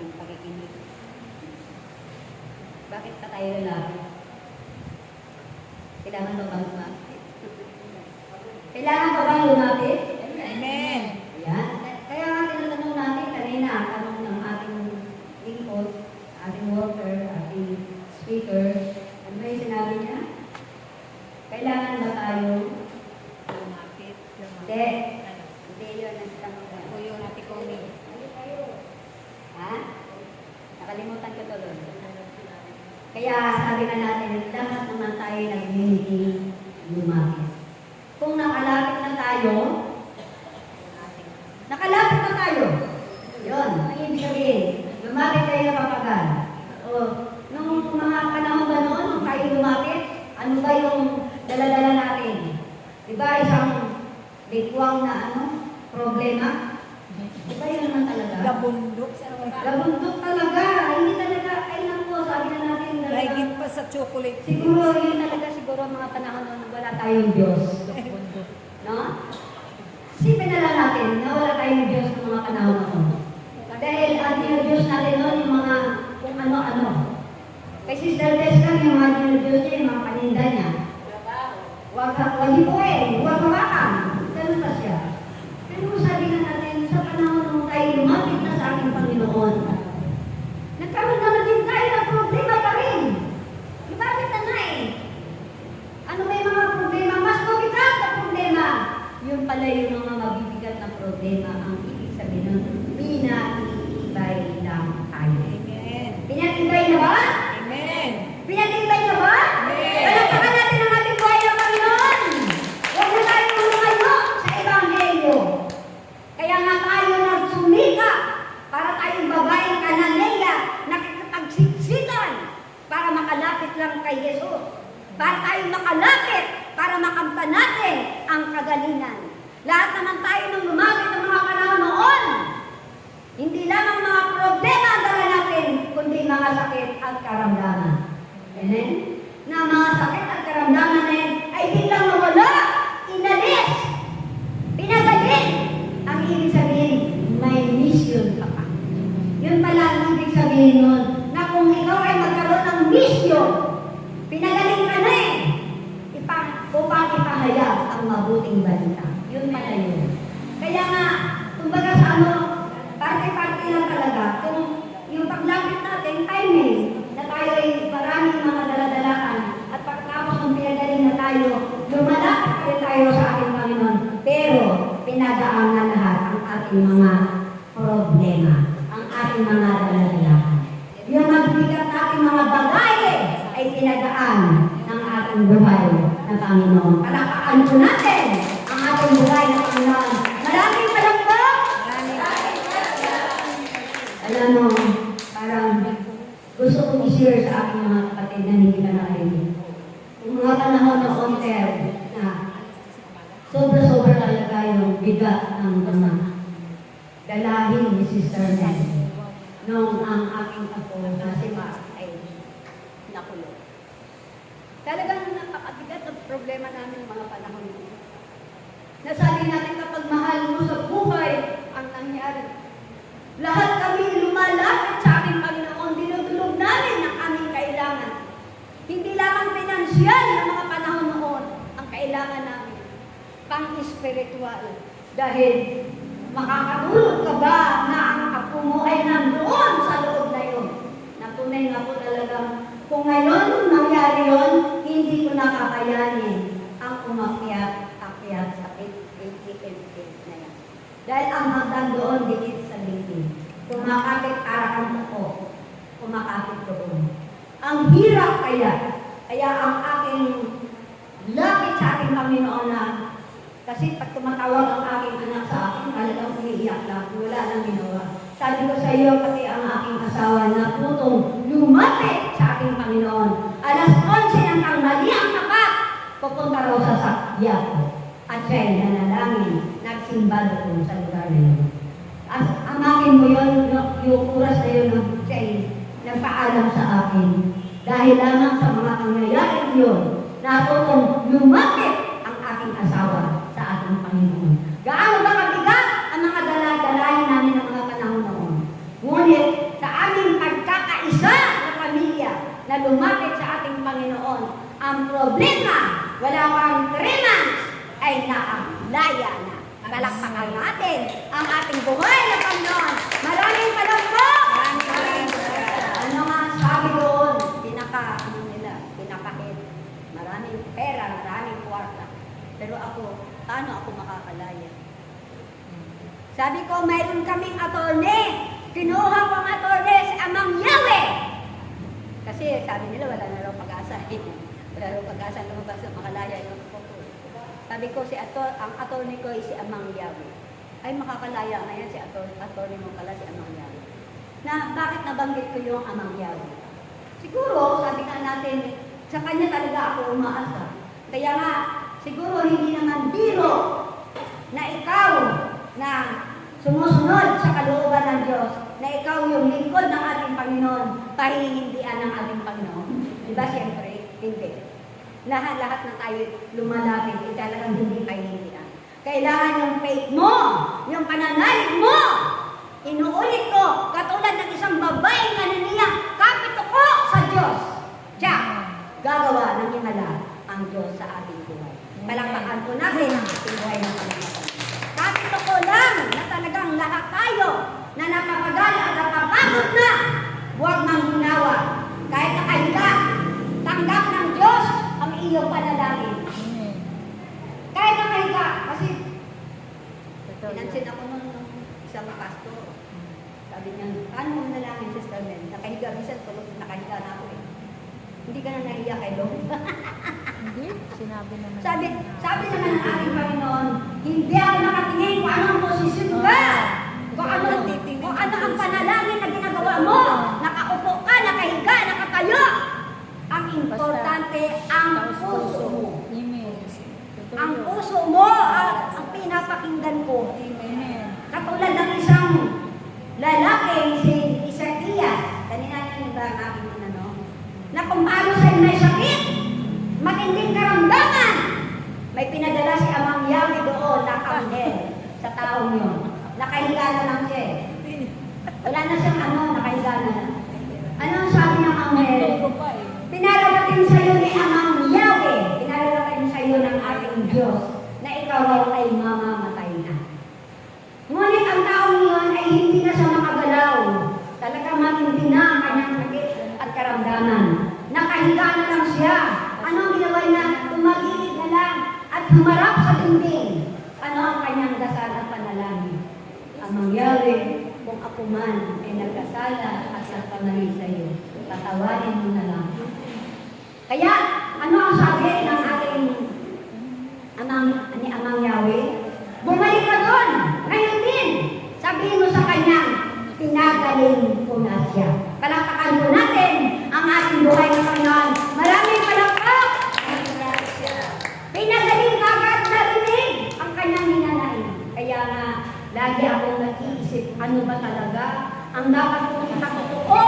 ating pakikinig. Bakit pa tayo lalaki? Kailangan ba bang lumapit? Kailangan ba bang lumapit? Amen. Ayan. Kaya nga tinatanong natin kanina, tanong ng ating lingkod, ating worker, ating speaker, ano ba yung sinabi niya? Kailangan ba tayo Lumapit. Hindi. Hindi yun ang tanong na. Ako yung ate ko ni. Ha? Nakalimutan ko tuloy. Kaya sabi na natin, lahat naman tayo nag-meeting lumapit. Kung nakalapit na tayo, yun, ang ibig sabihin, lumapit kayo na papagal. O, nung mga panahon ba noon, nung tayo lumapit, ano ba yung dala-dala natin? Diba isang bigwang na problema? Diba yun naman talaga? Gabundok. Gabundok talaga. Hindi talaga, ay naku, sabi na natin talaga. Lahigit pa sa chocolate. Siguro, yun talaga siguro mga panahon noon, wala tayong Diyos. Gabundok. No? Sipin na lang natin na wala tayong Diyos ng mga panahon noon. Dahil ang Diyos natin noon, yung mga kung ano-ano. Kay Sister Desca, yung mga Diyos niya, yung mga paninda niya. Huwag hipuin, huwag hawakan. Ganun pa siya. Pero sabi na natin, sa panahon nung tayo lumapit na sa ating Panginoon, nagkaroon naman din tayo ng problema pa rin. Lumapit na nga eh. Ano may mga problema? Mas mabigat na problema. Yun pala yung mga mabibigat na problema. Ang ibig sabihin nun, pinag-iibay lang tayo. Amen. Pinag-iibay na ba? Amen. Pinag-iibay na ba? Amen. Palagpakan natin ang ating buhay ng Panginoon. Huwag na tayong lumayo sa Ebanghelyo. Kaya nga tayo nagsumika para tayong babaeng Kananea nakikipagsiksikan para makalapit lang kay Jesus. Para tayong makalapit para makamta natin ang kagalingan. Lahat naman tayo nung lumapit ng mga panahon noon. Hindi lamang mga problema ang dala natin, kundi mga sakit at karamdaman. Amen? Na mga sakit at karamdaman na yan ay biglang nawala, inalis, pinagaling. Ang ibig sabihin, may mission ka pa. Yun pala ang ibig sabihin nun, na kung ikaw ay magkaroon ng mission, pinagaling ka na eh. Upang ipahayag ang mabuting balita. Yun pala yun. Kaya nga, kumbaga sa parte-parte lang talaga, kung yung paglapit natin, timing, na tayo ay maraming mga daladalaan, at pagkatapos ng pinagaling na tayo, lumalapit pa rin tayo sa ating Panginoon, pero pinagaanan lahat ang ating mga problema, ang ating mga daladalaan. Yung magbigat natin mga bagay ay pinagaan ng ating buhay na Panginoon. Palakpakan po natin ang ating buhay na Panginoon. Maraming palakpak! Alam mo, parang gusto kong i-share sa aking mga kapatid na hindi ka nakarinig. Yung mga panahon ng onter na sobra-sobra talaga yung bigat ng mga dalahin ni Sister Nel nung ang aking apo na si Mark ay nakulong. Talagang napakabigat ang problema namin mga panahon nito. Nasabi natin kapag mahal mo sa buhay ang nangyari. Lahat kami lumalapit sa ating Panginoon, dinudulog namin ang aming kailangan. Hindi lamang pinansyal ng mga panahon noon ang kailangan namin, pang-espiritual. Dahil makakatulog ka ba na ang apo mo ay nandoon sa loob na yun? Natunay nga po talagang kung ngayon nangyari yun, hindi ko nakakayanin ang umakyat-akyat sa 88 na yan. Dahil ang hagdan doon, dikit sa dingding. Kumakapit arang ko, kumakapit doon. Ang hirap kaya ang aking lapit sa aking Panginoon na, kasi pag tumatawag ang aking anak sa akin, talagang umiiyak lang, wala nang ginawa. Sabi ko sa iyo, pati ang aking asawa na putong lumapit sa aking Panginoon. Alas 11 ng tanghali ang tapat, pupunta raw sa sakya ko. At siya'y nanalangin, nagsimba doon sa lugar na yun. At amakin mo yun, yung oras na yun, siya'y nagpaalam sa akin. Dahil lamang sa mga pangyayari yun, na putong lumapit ang aking asawa sa ating Panginoon. Gaano ba kabigat ang mga dala-dalahin namin ng mga panahon noon? Ngunit sa na lumapit sa ating Panginoon. Ang problema, wala pang 3 months, ay nakalaya na. Palakpakan natin ang ating buhay na Panginoon. Maraming palakpak! Ano nga sabi doon? Pinakahit. Maraming pera, maraming kwarta. Pero ako, paano ako makakalaya? Sabi ko, mayroon kaming attorney. Kinuha ko ang attorney si Amang Yahweh. Kasi sabi nila, wala na raw pag-asa. Wala raw pag-asa lumabas na makalaya yung ko. Sabi ko, ang attorney ko ay si Amang Yahweh. Ay, makakalaya ngayon si attorney mo pala si Amang Yahweh. Na bakit nabanggit ko yung Amang Yahweh? Siguro, sabi nga natin, sa kanya talaga ako umaasa. Kaya nga, siguro hindi naman biro na ikaw na sumusunod sa kalooban ng Diyos, na ikaw yung lingkod ng ating Panginoon, pahihindian ng ating Panginoon. Diba siyempre? Hindi. Lahat na tayo lumalapit, talagang hindi pahihindian. Kailangan yung faith mo, yung pananalig mo. Inuulit ko, katulad ng isang babaeng nananiyang kapito ko sa Diyos. Diya, gagawa ng himala ang Diyos sa ating buhay. Palakpakan po natin ang ating buhay ng Panginoon. Kapito ko lang na talagang lahat tayo na napapagala at napapagod na, huwag nang ginawa. Kahit nakahiga, tanggap ng Diyos ang iyong panalangin. Kahit nakahiga, kasi pinansin ako nung isang pastor. Sabi niya, paano mo nalangin, Sister Mel? Nakahiga, minsan tulog, nakahiga na ako eh. Hindi ka na nahiya kay Lord. Hindi, sinabi naman. Sabi naman ng ating Panginoon, hindi ako nakatingin kung anong posisyon ka. Kung ano ang panalangin na ginagawa mo. Nakaupo ka, nakahiga, nakatayo. Ang importante, ang puso mo. Amen. Ang puso mo, ang pinapakinggan ko. Amen. Katulad ng isang lalaki, si Isaías. Kanina yun ba ang aking na kung paano sa'yo may sakit, matinding karamdaman, may pinadala si Amang Yahweh doon na anghel sa taong yun. Nakahiga na lang siya eh. Wala na siyang nakahiga na lang. Anong sabi ng anghel? Pinararating sa'yo ni Amang Yahweh, pinararating sa'yo ng ating Diyos, na ikaw ay mamamatay na. Ngunit ang taong yun ay hindi na siya makagalaw. Talagang matindi na ang kanyang sakit at karamdaman. Nakahiga na lang siya. Anong ginawa niya? Tumagilid na lang at humarap sa dingding. Ano ang kanyang dasal at panalangin? Amang Yahweh, kung ako man ay nagkasala at nagkamali sa iyo, patawarin mo na lang. Kaya, ano ang sabi ng ating Amang Yahweh? Bumalik ka doon. Ngayon din. Sabihin mo sa kanya, pinagaling ko na siya. Palakpakan po natin ang ating buhay ng Panginoon. Maraming palakpak. Pinagaling agad narinig ang kanyang hinanain. Kaya nga, lagi akong nag-iisip, ano ba talaga ang dapat kong ipatotoo?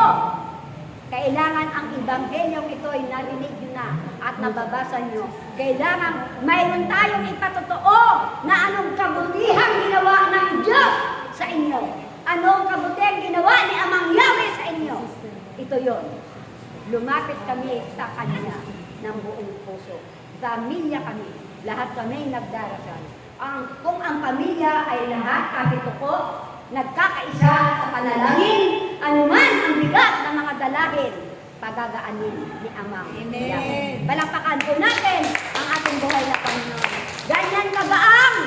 Kailangan ang ibanghelyong ito ay narinig nyo na at nababasa nyo. Kailangan mayroon tayong ipatotoo na anong kabutihang ginawa ng Diyos sa inyo. Anong kabutihang ginawa ni Amang Yahweh sa inyo? Ito yon. Lumapit kami sa Kanya ng buong puso. Pamilya kami. Lahat kami nagdarasal. Kung ang pamilya ay lahat, kapito ko, nagkakaisa sa panalangin, anuman ang bigat ng mga dalangin, pagagaanin ni Amang Yahweh. Palakpakan po natin ang ating buhay na Panginoon. Ganyan kabaang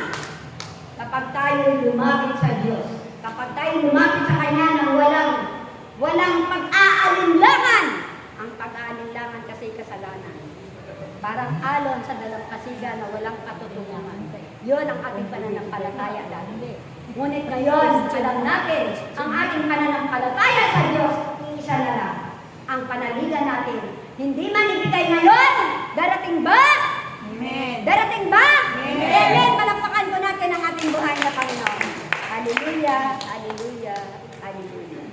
kapag tayo lumapit sa Diyos. Kapag tayo lumapit sa Kanya ng walang pag-aalinlangan. Ang pag-aalinlangan kasi kasalanan. Parang alon sa dalampasiga na walang katutungan. Yun ang ating pananampalataya dati. Ngunit ngayon, alam natin, ang ating pananampalataya sa Diyos, iisa na lang. Ang panaligan natin. Hindi man ibigay ngayon, darating ba? Amen. Darating ba? Amen. Amen. Palakpakan po natin ang ating buhay na Panginoon. Hallelujah, hallelujah, hallelujah.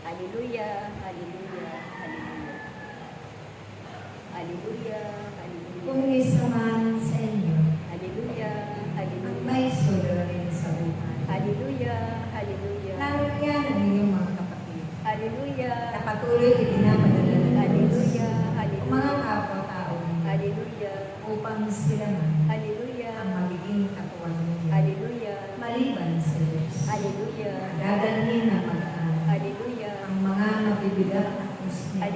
Hallelujah, hallelujah, hallelujah. Hallelujah, hallelujah. Kung isa man sa inyo Hallelujah, at hallelujah. may suliranin sa buhay. Hallelujah, hallelujah. Lalo yan ang inyong mga kapatid Hallelujah. na patuloy itinapad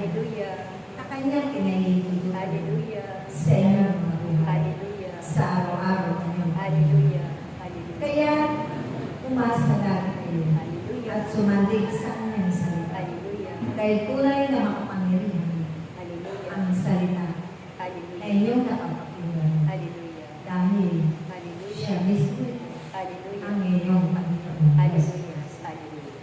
Hallelujah. na kanyang pinahihintulutan Hallelujah. sa inyong mga buhay Hallelujah. sa araw-araw ninyong Hallelujah. Hallelujah. Kaya umasa lagi kayo Hallelujah. at sumandig sa kanyang salita. Hallelujah. Dahil tunay na makapangyarihan Hallelujah. ang salita na Hallelujah. inyong nakapakinggan. Hallelujah. Dahil Hallelujah. siya mismo Hallelujah. ang inyong Panginoon. Hallelujah. Hallelujah.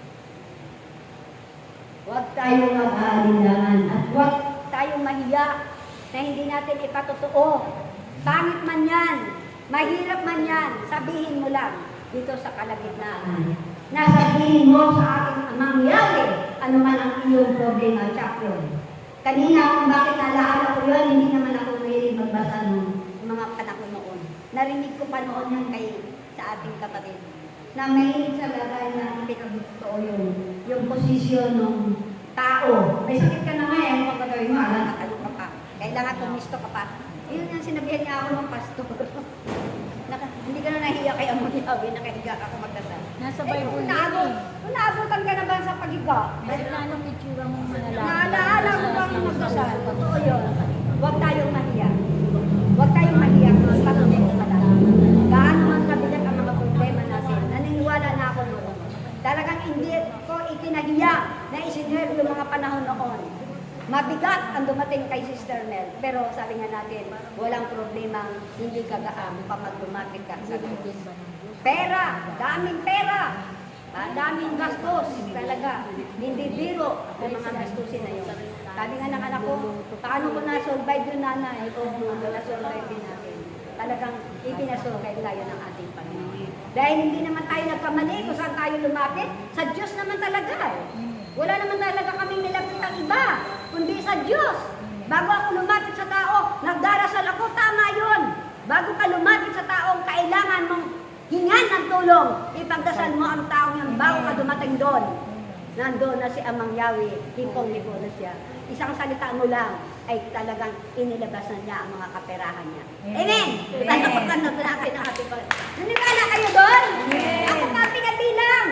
Huwag tayong mag-aalinlangan at huwag Tayong mahiya na hindi natin ipatotoo. Pangit man yan, mahirap man yan, sabihin mo lang dito sa kalagitnaan. nasabihin mo sa ating amang Yahweh, ano man ang iyong problema, champion. Kanina kung bakit nalaala ko yun, hindi naman ako mahilig magbasa ng Mga panahon noon. Narinig ko pa noon yan sa ating kapatid. na mahilig sa lagay na hindi ka gusto yung posisyon ng tao. May sakit ka na nga eh, ano pang gagawin mo? Alam Nakalo ka pa. Kailangan tumisto ka pa. Yun yung sinabihan niya ako ng pastor. Hindi ka na nahiya kay Amon Yahweh, nakahiga ka ka magdasal. Nasa Eh, Bible kung yun naabot, eh. kung naabutan ka na ba sa pagiga? Kasi na anong itsura mong manalangin. Naalaala mo bang magdasal? Totoo yun. Huwag tayong mahiya. Huwag tayong mahiya kung patuloy ka lang. Gaano man kabigat ang mga problema natin. Naniniwala na ako noon. Talagang hindi ko ikinahiya na isinare yung mga panahon noon. Mabigat ang dumating kay Sister Mel. Pero sabi nga natin, walang problema, hindi gagaan kapag lumapit ka sa Diyos. Pera, daming pera. Daming gastos talaga. Hindi biro ang mga gastusin na yun. Sabi nga ng anak ko, paano ko na-survive yun nanay? O na-survive din natin. Talagang ipinasurvive tayo ng ating Panginoon. Dahil hindi naman tayo nagkamali kung saan tayo lumapit. Sa Diyos naman talaga eh. Wala naman talaga kaming nilapit ang iba, kundi sa Diyos. Bago ako lumapit sa tao, nagdarasal ako, tama yun. Bago ka lumapit sa taong kailangan mong hingan ng tulong, ipagdasal mo ang taong yan bago ka dumating doon. Nandoon na si Amang Yahweh, hipong-hipo na siya. Isang salita mo lang ay talagang inilabas na niya ang mga kaperahan niya. Amen! Tayo pagkano natin ang ating Panginoon. Nanimala kayo doon? Ako pa pinabilang.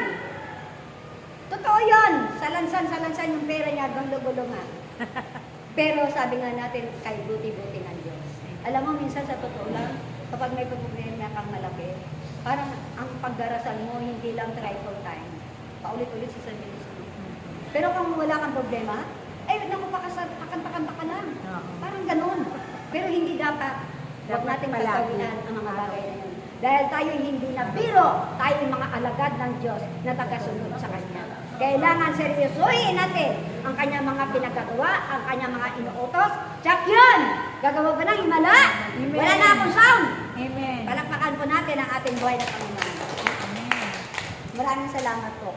Totoo yun. Salansan yung pera niya, gulong-gulungan. Pero sabi nga natin, kay buti-buti ng Diyos. Alam mo, minsan sa totoo lang, kapag may problema kang malaki, parang ang pagdarasal mo, hindi lang trifle time. Paulit-ulit sa sabihin. Pero kung wala kang problema, ay, naku, pakanta-kanta ka lang. Parang ganun. Pero hindi dapat natin pagkawinan ang mga bagay na yun. Dahil tayo hindi na biro, tayo mga alagad ng Diyos na tagasunod sa Kanya. Kailangan seryosohin natin ang Kanyang mga pinagagawa, ang Kanyang mga inuutos. Tsak yun! Gagawa ba ng himala? Amen. Wala na akong sound. Amen. Palakpakan po natin ang ating buhay na Panginoon. Amen. Maraming salamat po.